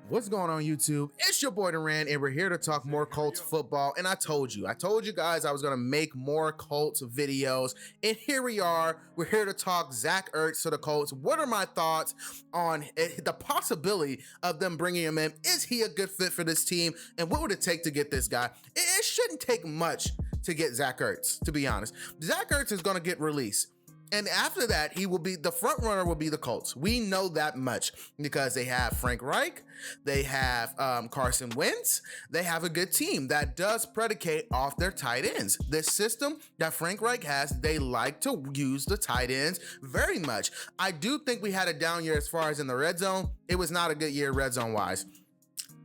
What's going on YouTube? It's your boy Duran, and we're here to talk more Colts football. And I told you guys I was gonna make more Colts videos, and here we are. We're here to talk Zach Ertz to the Colts. What are my thoughts on the possibility of them bringing him in? Is he a good fit for this team? And what would it take to get this guy? It shouldn't take much to get Zach Ertz, to be honest. Zach Ertz is gonna get released. And after that, he will be the front runner. Will be the Colts. We know that much because they have Frank Reich, they have Carson Wentz. They have a good team that does predicate off their tight ends. This system that Frank Reich has, they like to use the tight ends very much. I do think we had a down year as far as in the red zone. It was not a good year red zone wise.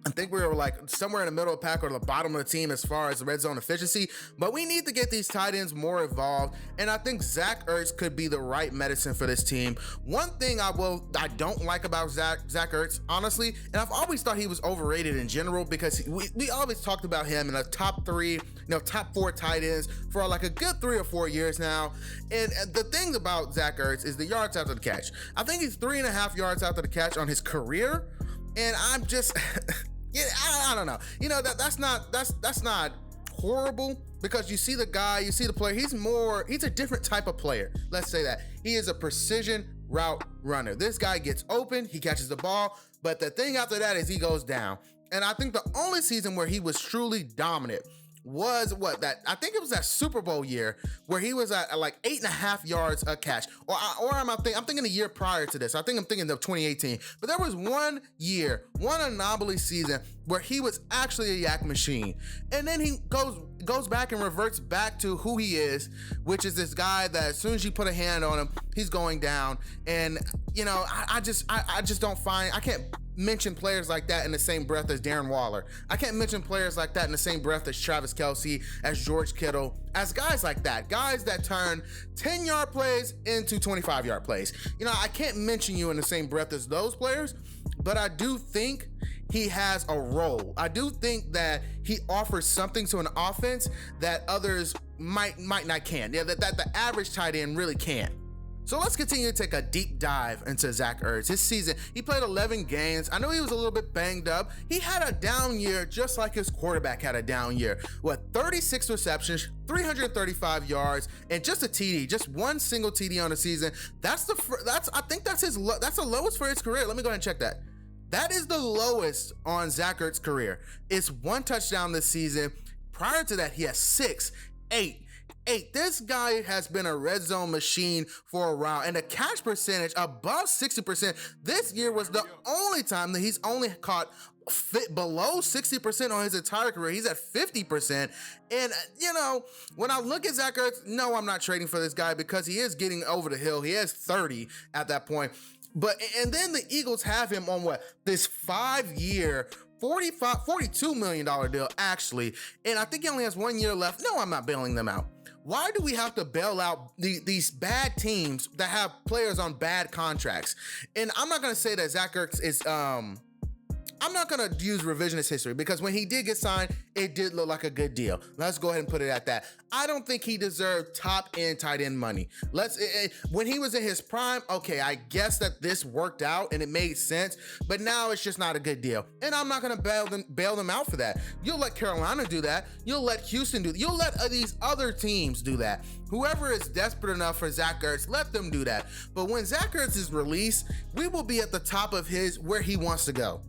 I think we were like somewhere in the middle of the pack or the bottom of the team as far as the red zone efficiency, but we need to get these tight ends more involved, and I think Zach Ertz could be the right medicine for this team. One thing I don't like about Zach Ertz, honestly, and I've always thought he was overrated in general because we always talked about him in the top three, top four tight ends for like a good 3 or 4 years now. And the thing about Zach Ertz is the yards after the catch. I think he's 3.5 yards after the catch on his career, and I'm just yeah, I don't know. That's not horrible because you see the guy, you see the player. He's a different type of player. Let's say that. He is a precision route runner. This guy gets open, he catches the ball, but the thing after that is he goes down. And I think the only season where he was truly dominant was I think it was that Super Bowl year where he was at like 8.5 yards a catch. Or I'm thinking the year prior to this. I'm thinking of 2018. But there was one anomaly season where he was actually a yak machine. And then he goes back and reverts back to who he is, which is this guy that as soon as you put a hand on him, he's going down. And I just don't find, I can't mention players like that in the same breath as Darren Waller. I can't mention players like that in the same breath as Travis Kelce, as George Kittle, as guys like that, guys that turn 10-yard plays into 25-yard plays. I can't mention you in the same breath as those players, but I do think he has a role. I do think that he offers something to an offense that others might not can. That the average tight end really can't. So let's continue to take a deep dive into Zach Ertz. His season, he played 11 games. I know he was a little bit banged up. He had a down year just like his quarterback had a down year. 36 receptions, 335 yards, and just a TD, just one single TD on the season. I think that's the lowest for his career. Let me go ahead and check that. That is the lowest on Zach Ertz's career. It's 1 touchdown this season. Prior to that, he has 6, 8. This guy has been a red zone machine for a while, and the catch percentage above 60%. This year was the only time that he's only caught below 60% on his entire career. He's at 50%. And when I look at Zach Ertz, no, I'm not trading for this guy because he is getting over the hill. He has 30 at that point. And then the Eagles have him on this 5-year $42 million deal, actually. And I think he only has 1 year left. No, I'm not bailing them out. Why do we have to bail out these bad teams that have players on bad contracts? And I'm not going to say that Zach Ertz is, I'm not going to use revisionist history because when he did get signed, it did look like a good deal. Let's go ahead and put it at that. I don't think he deserved top end tight end money. When he was in his prime, okay, I guess that this worked out and it made sense, but now it's just not a good deal. And I'm not going to bail them out for that. You'll let Carolina do that. You'll let Houston do that. You'll let these other teams do that. Whoever is desperate enough for Zach Ertz, let them do that. But when Zach Ertz is released, we will be at the top of where he wants to go.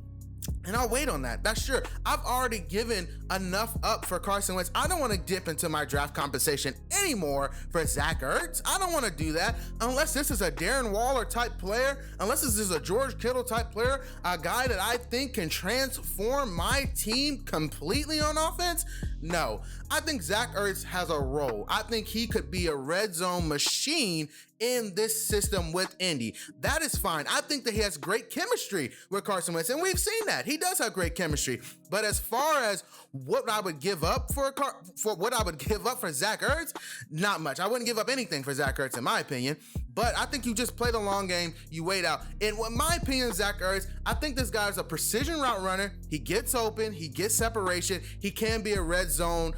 And I'll wait on that. That's sure. I've already given enough up for Carson Wentz. I don't want to dip into my draft compensation anymore for Zach Ertz. I don't want to do that unless this is a Darren Waller type player, unless this is a George Kittle type player, a guy that I think can transform my team completely on offense. No, I think Zach Ertz has a role. I think he could be a red zone machine in this system with Indy. That is fine. I think that he has great chemistry with Carson Wentz, and we've seen that. He does have great chemistry. But as far as what I would give up for Zach Ertz, not much. I wouldn't give up anything for Zach Ertz, in my opinion. But I think you just play the long game, you wait out. And in my opinion, Zach Ertz, I think this guy's a precision route runner. He gets open, he gets separation, he can be a red zone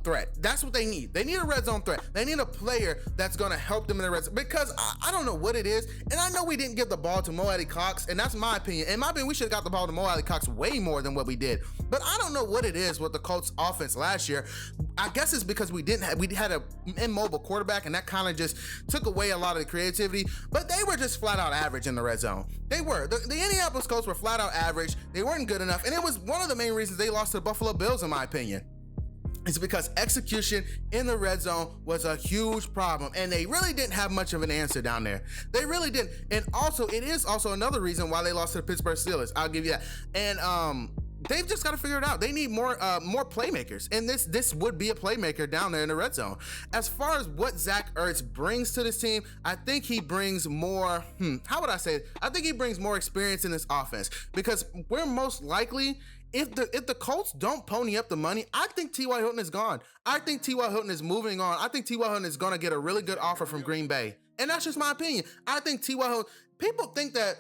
threat. That's what they need. They need a red zone threat. They need a player that's gonna help them in the red zone. Because I don't know what it is, and I know we didn't give the ball to Mo Alley Cox, and that's my opinion. In my opinion, we should have got the ball to Mo Alley Cox way more than what we did. But I don't know what it is with the Colts offense last year. I guess it's because we had an immobile quarterback, and that kind of just took away a lot of the creativity, but they were just flat out average in the red zone. They were. The Indianapolis Colts were flat out average. They weren't good enough, and it was one of the main reasons they lost to the Buffalo Bills, in my opinion. It's because execution in the red zone was a huge problem, and they really didn't have much of an answer down there. They really didn't. And also, it is also another reason why they lost to the Pittsburgh Steelers. I'll give you that. And they've just got to figure it out. They need more playmakers, and this would be a playmaker down there in the red zone. As far as what Zach Ertz brings to this team, I think he brings more. How would I say it? I think he brings more experience in this offense, because we're most likely, if the Colts don't pony up the money, I think T.Y. Hilton is gone. I think T.Y. Hilton is moving on. I think T.Y. Hilton is going to get a really good offer from Green Bay, and that's just my opinion. I think T.Y. Hilton. People think that.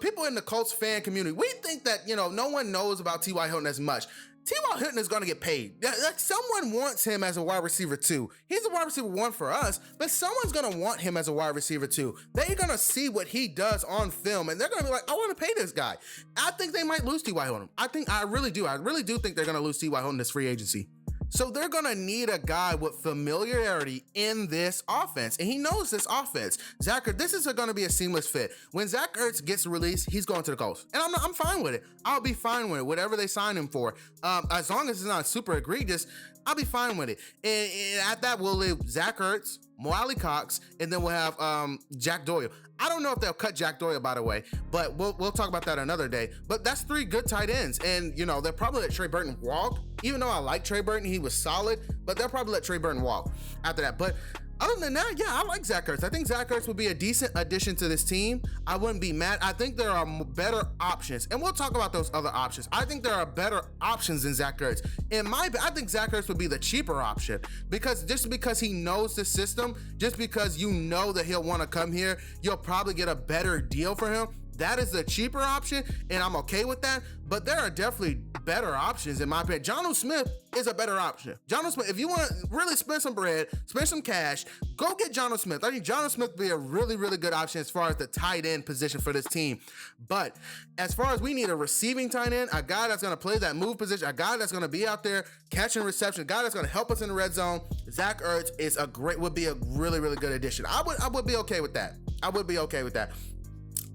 People in the Colts fan community, we think that, no one knows about T.Y. Hilton as much. T.Y. Hilton is going to get paid. Like, someone wants him as a wide receiver 2. He's a wide receiver 1 for us, but someone's going to want him as a wide receiver 2. They're going to see what he does on film, and they're going to be like, I want to pay this guy. I think they might lose T.Y. Hilton. I really do. I really do think they're going to lose T.Y. Hilton this free agency. So they're going to need a guy with familiarity in this offense, and he knows this offense. Zach Ertz, this is going to be a seamless fit. When Zach Ertz gets released, he's going to the Colts, and I'm fine with it. I'll be fine with it, whatever they sign him for. As long as it's not super egregious, I'll be fine with it. And at that, we'll leave Zach Ertz, Mo Alley Cox, and then we'll have Jack Doyle. I don't know if they'll cut Jack Doyle, by the way, but we'll talk about that another day. But that's 3 good tight ends, and they'll probably let Trey Burton walk. Even though I like Trey Burton, he was solid, but they'll probably let Trey Burton walk after that. But other than that, yeah, I like Zach Ertz. I think Zach Ertz would be a decent addition to this team. I wouldn't be mad. I think there are better options, and we'll talk about those other options. I think there are better options than Zach Ertz. I think Zach Ertz would be the cheaper option, because he knows the system, just because that he'll want to come here, you'll probably get a better deal for him. That is the cheaper option, and I'm okay with that. But there are definitely better options, in my opinion. Jonnu Smith is a better option. Jonnu Smith, if you want to really spend some bread, spend some cash, go get Jonnu Smith. I think Jonnu Smith would be a really, really good option as far as the tight end position for this team. But as far as we need a receiving tight end, a guy that's going to play that move position, a guy that's going to be out there catching reception, a guy that's going to help us in the red zone, Zach Ertz would be a really, really good addition. I would be okay with that. I would be okay with that.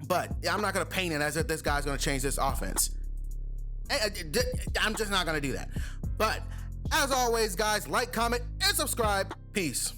But I'm not going to paint it as if this guy's going to change this offense. I'm just not going to do that. But as always, guys, like, comment, and subscribe. Peace.